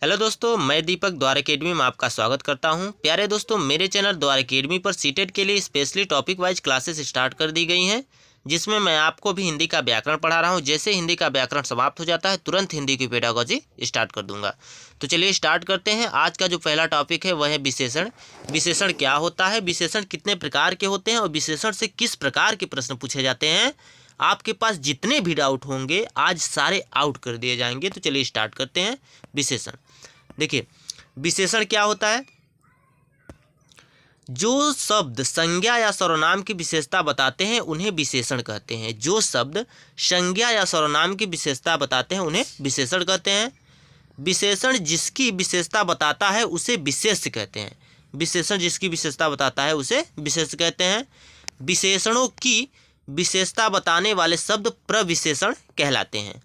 Hello दोस्तों, मैं दीपक द्वार अकेडमी में आपका स्वागत करता हूं। प्यारे दोस्तों, मेरे चैनल द्वार अकेडमी पर सीटेट के लिए specially topic wise classes start कर दी गई हैं, जिसमें मैं आपको भी हिंदी का व्याकरण पढ़ा रहा हूं। जैसे हिंदी का व्याकरण समाप्त हो जाता है, तुरंत हिंदी की पेडागोजी स्टार्ट कर दूंगा। तो चलिए स्टार्ट करते हैं। आज का जो पहला टॉपिक है वह है विशेषण। विशेषण क्या होता है, विशेषण कितने प्रकार के होते हैं और विशेषण से किस प्रकार के प्रश्न पूछे जाते हैं। आपके पास जितने भी डाउट होंगे आज सारे आउट कर दिए जाएंगे। तो चलिए स्टार्ट करते हैं। विशेषण देखिए, विशेषण क्या होता है। जो शब्द संज्ञा या सर्वनाम की विशेषता बताते हैं उन्हें विशेषण कहते हैं। जो शब्द संज्ञा या सर्वनाम की विशेषता बताते हैं उन्हें विशेषण कहते हैं। विशेषण जिसकी विशेषता बताता है उसे विशेष्य कहते हैं। विशेषण जिसकी विशेषता बताता है उसे विशेष्य कहते हैं। विशेषणों की विशेषता बताने वाले शब्द प्रविशेषण कहलाते हैं।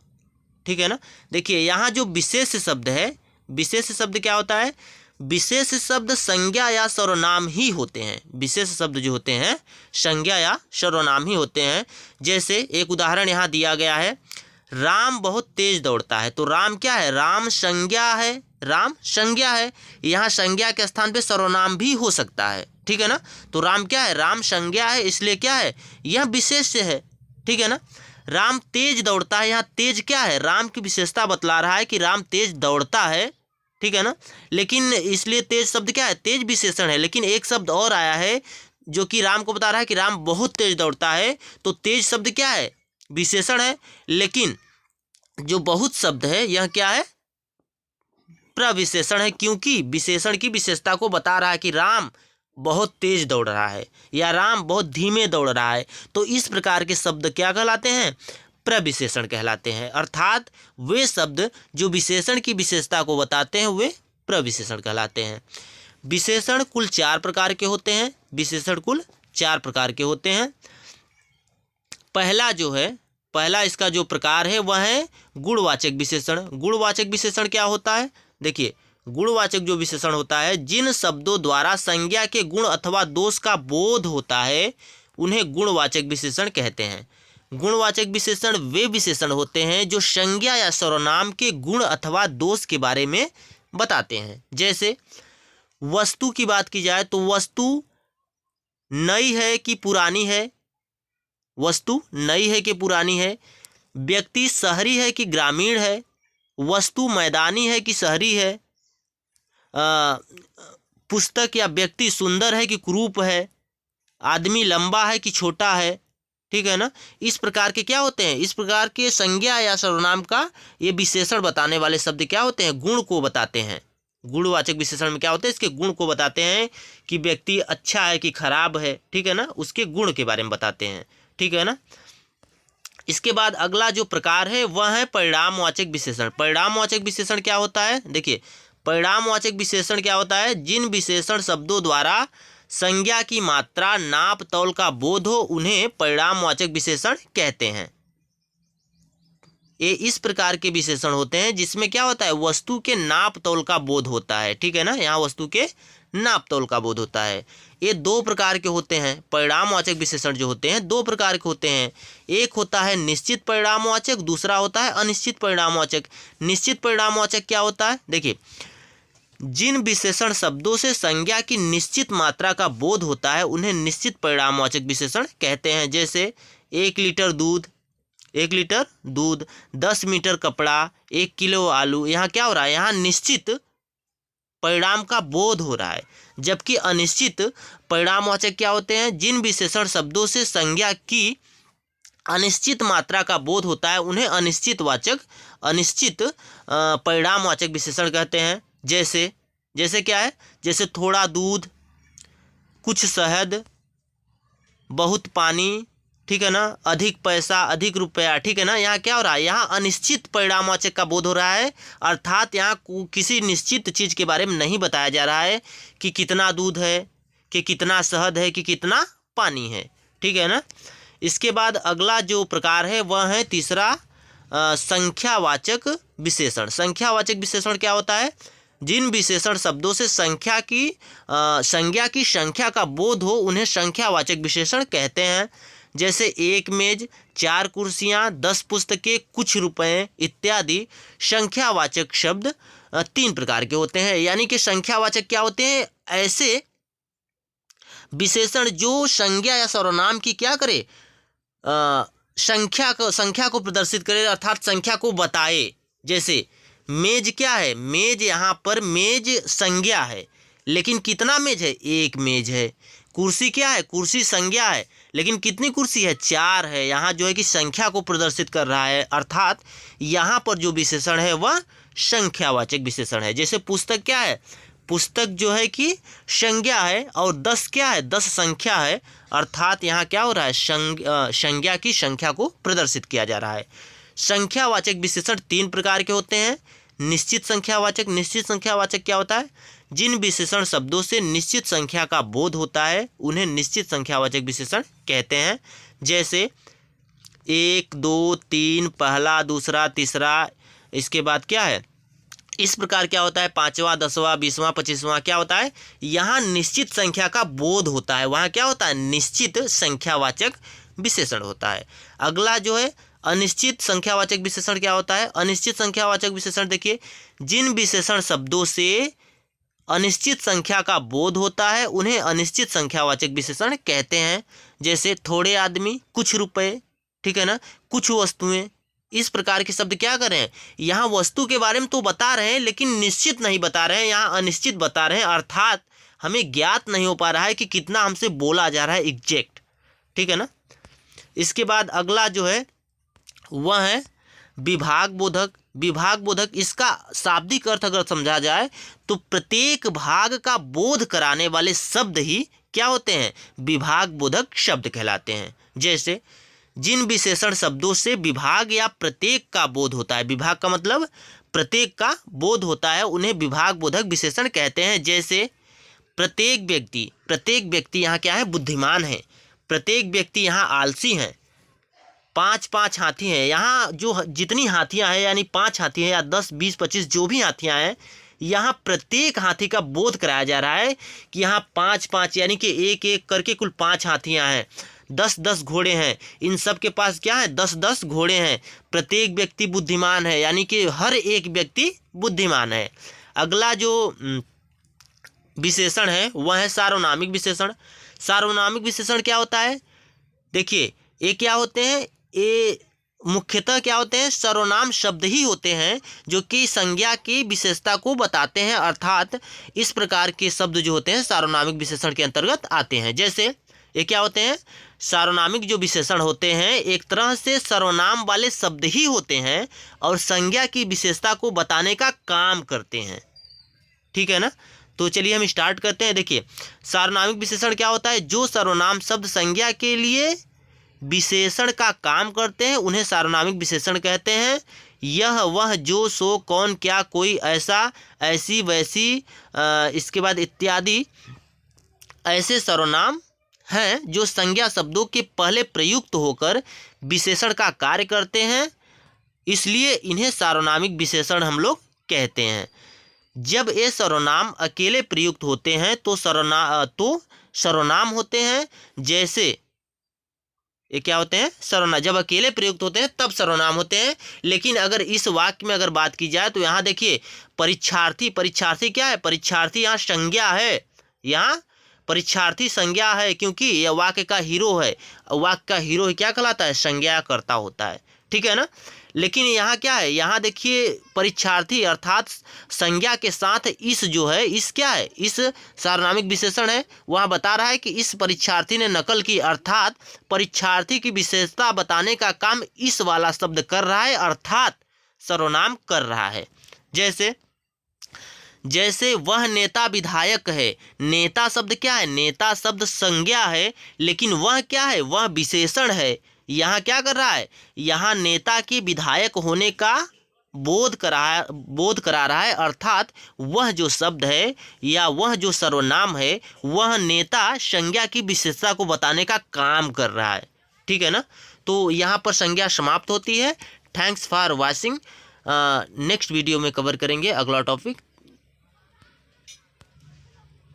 ठीक है ना। देखिए, यहाँ जो विशेष शब्द है, विशेष शब्द क्या होता है। विशेष शब्द संज्ञा या सर्वनाम ही होते हैं। विशेष शब्द जो होते हैं संज्ञा या सर्वनाम ही होते हैं। जैसे एक उदाहरण यहाँ दिया गया है, राम बहुत तेज दौड़ता है। तो राम क्या है, राम संज्ञा है। राम संज्ञा है, यहाँ संज्ञा के स्थान पे सर्वनाम भी हो सकता है। ठीक है ना। तो राम क्या है, राम संज्ञा है, इसलिए क्या है, यह विशेष है। ठीक है ना। राम तेज दौड़ता है, यहाँ तेज क्या है, राम की विशेषता बतला रहा है कि राम तेज दौड़ता है। ठीक है ना। लेकिन इसलिए तेज शब्द क्या है, तेज विशेषण है। लेकिन एक शब्द और आया है जो कि राम को बता रहा है कि राम बहुत तेज दौड़ता है। तो तेज शब्द क्या है, विशेषण है। लेकिन जो बहुत शब्द है यह क्या है, प्रविशेषण है, क्योंकि विशेषण की विशेषता को बता रहा है कि राम बहुत तेज दौड़ रहा है या राम बहुत धीमे दौड़ रहा है। तो इस प्रकार के शब्द क्या कहलाते हैं, प्रविशेषण कहलाते हैं। अर्थात वे शब्द जो विशेषण की विशेषता को बताते हैं वे प्रविशेषण कहलाते हैं। विशेषण कुल 4 प्रकार के होते हैं। विशेषण कुल 4 प्रकार के होते हैं। पहला इसका जो प्रकार है वह है गुणवाचक विशेषण। गुणवाचक विशेषण क्या होता है, देखिए, गुणवाचक जो विशेषण होता है, जिन शब्दों द्वारा संज्ञा के गुण अथवा दोष का बोध होता है उन्हें गुणवाचक विशेषण कहते हैं। गुणवाचक विशेषण वे विशेषण होते हैं जो संज्ञा या सर्वनाम के गुण अथवा दोष के बारे में बताते हैं। जैसे वस्तु की बात की जाए तो वस्तु नई है कि पुरानी है, वस्तु नई है कि पुरानी है। व्यक्ति शहरी है कि ग्रामीण है, वस्तु मैदानी है कि शहरी है। पुस्तक या व्यक्ति सुंदर है कि कुरूप है। आदमी लंबा है कि छोटा है। ठीक है ना। इस प्रकार के क्या होते हैं, इस प्रकार के संज्ञा या सर्वनाम का ये विशेषण बताने वाले शब्द क्या होते हैं, गुण को बताते हैं। गुणवाचक विशेषण में क्या होता है, इसके गुण को बताते हैं कि व्यक्ति अच्छा है कि खराब है। ठीक है ना, उसके गुण के बारे में बताते हैं। ठीक है ना। इसके बाद अगला जो प्रकार है वह है परिणामवाचक विशेषण। परिणामवाचक विशेषण क्या होता है, देखिए, परिणामवाचक विशेषण क्या होता है, जिन विशेषण शब्दों द्वारा संज्ञा की मात्रा नाप तौल का बोध हो उन्हें परिणामवाचक विशेषण कहते हैं। ये इस प्रकार के विशेषण होते हैं जिसमें क्या होता है, वस्तु के नाप तौल का बोध होता है। ठीक है ना, यहाँ वस्तु के नाप तौल का बोध होता है। ये 2 प्रकार के होते हैं। परिणामवाचक विशेषण जो होते हैं 2 प्रकार के होते हैं। एक होता है निश्चित परिणामवाचक, दूसरा होता है अनिश्चित परिणामवाचक। निश्चित परिणामवाचक क्या होता है, देखिए, जिन विशेषण शब्दों से संज्ञा की निश्चित मात्रा का बोध होता है उन्हें निश्चित परिणामवाचक विशेषण कहते हैं। जैसे 1 लीटर दूध, 10 मीटर कपड़ा, 1 किलो आलू। यहाँ क्या हो रहा है, यहाँ निश्चित परिणाम का बोध हो रहा है। जबकि अनिश्चित परिणामवाचक क्या होते हैं, जिन विशेषण शब्दों से संज्ञा की अनिश्चित मात्रा का बोध होता है उन्हें अनिश्चित परिणामवाचक विशेषण कहते हैं। जैसे क्या है, जैसे थोड़ा दूध, कुछ शहद, बहुत पानी। ठीक है ना, अधिक पैसा, अधिक रुपया। ठीक है ना, यहाँ क्या हो रहा है, यहाँ अनिश्चित परिणामवाचक का बोध हो रहा है। अर्थात यहाँ किसी निश्चित चीज़ के बारे में नहीं बताया जा रहा है कि कितना दूध है, कि कितना शहद है, कि कितना पानी है। ठीक है ना। इसके बाद अगला जो प्रकार है वह है तीसरा, संख्यावाचक विशेषण। संख्यावाचक विशेषण क्या होता है, जिन विशेषण शब्दों से संज्ञा की संख्या का बोध हो उन्हें संख्यावाचक विशेषण कहते हैं। जैसे 1 मेज, 4 कुर्सियाँ, 10 पुस्तकें, कुछ रुपए इत्यादि संख्यावाचक शब्द तीन प्रकार के होते हैं। यानी कि संख्यावाचक क्या होते हैं? ऐसे विशेषण जो संज्ञा या सर्वनाम की क्या करे, संख्या को प्रदर्शित करे, अर्थात संख्या को बताए। जैसे मेज क्या है? मेज, यहाँ पर मेज संज्ञा है, लेकिन कितना मेज है? एक मेज है। कुर्सी क्या है? कुर्सी संज्ञा है, लेकिन कितनी कुर्सी है? चार है। यहाँ जो है कि संख्या को प्रदर्शित कर रहा है, अर्थात यहाँ पर जो विशेषण है वह संख्यावाचक विशेषण है। जैसे पुस्तक क्या है? पुस्तक जो है कि संज्ञा है, और 10 क्या है? 10 संख्या है, अर्थात यहाँ क्या हो रहा है? संज्ञा की संख्या को प्रदर्शित किया जा रहा है। संख्यावाचक विशेषण तीन प्रकार के होते हैं। निश्चित संख्यावाचक। निश्चित संख्यावाचक क्या होता है? जिन विशेषण शब्दों से निश्चित संख्या का बोध होता है उन्हें निश्चित संख्यावाचक विशेषण कहते हैं। जैसे 1, 2, 3, पहला, दूसरा, तीसरा, इसके बाद क्या है? इस प्रकार क्या होता है? 5वां, 10वां, 20वां, 25वां क्या होता है? यहाँ निश्चित संख्या का बोध होता है, वहाँ क्या होता है? निश्चित संख्यावाचक विशेषण होता है। अगला जो है अनिश्चित संख्यावाचक विशेषण क्या होता है? अनिश्चित संख्यावाचक विशेषण देखिए, जिन विशेषण शब्दों से अनिश्चित संख्या का बोध होता है उन्हें अनिश्चित संख्यावाचक विशेषण कहते हैं। जैसे थोड़े आदमी, कुछ रुपए, ठीक है ना, कुछ वस्तुएं, इस प्रकार के शब्द क्या कर रहे हैं? यहाँ वस्तु के बारे में तो बता रहे हैं लेकिन निश्चित नहीं बता रहे हैं, यहाँ अनिश्चित बता रहे हैं, अर्थात हमें ज्ञात नहीं हो पा रहा है कि कितना हमसे बोला जा रहा है एग्जैक्ट, ठीक है ना। इसके बाद अगला जो है वह है विभाग बोधक। विभाग बोधक, इसका शाब्दिक अर्थ अगर समझा जाए तो प्रत्येक भाग का बोध कराने वाले शब्द ही क्या होते हैं? विभाग बोधक शब्द कहलाते हैं। जैसे जिन विशेषण शब्दों से विभाग या प्रत्येक का बोध होता है, विभाग का मतलब प्रत्येक का बोध होता है, उन्हें विभाग बोधक विशेषण कहते हैं। जैसे प्रत्येक व्यक्ति, प्रत्येक व्यक्ति यहाँ क्या है? बुद्धिमान है। प्रत्येक व्यक्ति यहाँ आलसी हैं। 5 हाथी हैं। यहाँ जो जितनी हाथियाँ हैं, यानी 5 हाथी हैं या 10, 20, 25 जो भी हाथियाँ हैं, यहाँ प्रत्येक हाथी का बोध कराया जा रहा है कि यहाँ 5 यानी कि एक एक करके कुल 5 हाथियाँ हैं। 10 घोड़े हैं, इन सब के पास क्या है? 10 घोड़े हैं। प्रत्येक व्यक्ति बुद्धिमान है, यानी कि हर एक व्यक्ति बुद्धिमान है। अगला जो विशेषण है वह है सार्वनामिक विशेषण। सार्वनामिक विशेषण क्या होता है? देखिए, ये क्या होते हैं? ये मुख्यतः क्या होते हैं? सर्वनाम शब्द ही होते हैं जो कि संज्ञा की विशेषता को बताते हैं, अर्थात इस प्रकार के शब्द जो होते हैं सार्वनामिक विशेषण के अंतर्गत आते हैं। जैसे ये क्या होते हैं? सार्वनामिक जो विशेषण होते हैं एक तरह से सर्वनाम वाले शब्द ही होते हैं और संज्ञा की विशेषता को बताने का काम करते हैं, ठीक है ना। तो चलिए हम स्टार्ट करते हैं। देखिए, सार्वनामिक विशेषण क्या होता है? जो सर्वनाम शब्द संज्ञा के लिए विशेषण का काम करते हैं उन्हें सार्वनामिक विशेषण कहते हैं। यह, वह, जो, सो, कौन, क्या, कोई, ऐसा, ऐसी, वैसी, इसके बाद इत्यादि ऐसे सर्वनाम हैं जो संज्ञा शब्दों के पहले प्रयुक्त होकर विशेषण का कार्य करते हैं, इसलिए इन्हें सार्वनामिक विशेषण हम लोग कहते हैं। जब ये सर्वनाम अकेले प्रयुक्त होते हैं तो सर्वनाम होते हैं। जैसे ये क्या होते हैं? सर्वनाम। जब अकेले प्रयुक्त होते हैं तब सर्वनाम होते हैं। लेकिन अगर इस वाक्य में अगर बात की जाए तो यहाँ देखिए, परीक्षार्थी, परीक्षार्थी क्या है? परीक्षार्थी यहाँ संज्ञा है, यहाँ परीक्षार्थी संज्ञा है, क्योंकि यह वाक्य का हीरो है। वाक्य का हीरो ही क्या कहलाता है? संज्ञा करता होता है, ठीक है ना। लेकिन यहाँ क्या है? यहाँ देखिए, परीक्षार्थी अर्थात संज्ञा के साथ इस जो है, इस क्या है? इस सार्वनामिक विशेषण है। वह बता रहा है कि इस परीक्षार्थी ने नकल की, अर्थात परीक्षार्थी की विशेषता बताने का काम इस वाला शब्द कर रहा है, अर्थात सर्वनाम कर रहा है। जैसे वह नेता विधायक है। नेता शब्द क्या है? नेता शब्द संज्ञा है, लेकिन वह क्या है? वह विशेषण है। यहाँ क्या कर रहा है? यहाँ नेता के विधायक होने का बोध करा रहा है, अर्थात वह जो शब्द है या वह जो सर्वनाम है वह नेता संज्ञा की विशेषता को बताने का काम कर रहा है, ठीक है ना। तो यहाँ पर संज्ञा समाप्त होती है। Thanks for watching. Next video में कवर करेंगे अगला टॉपिक।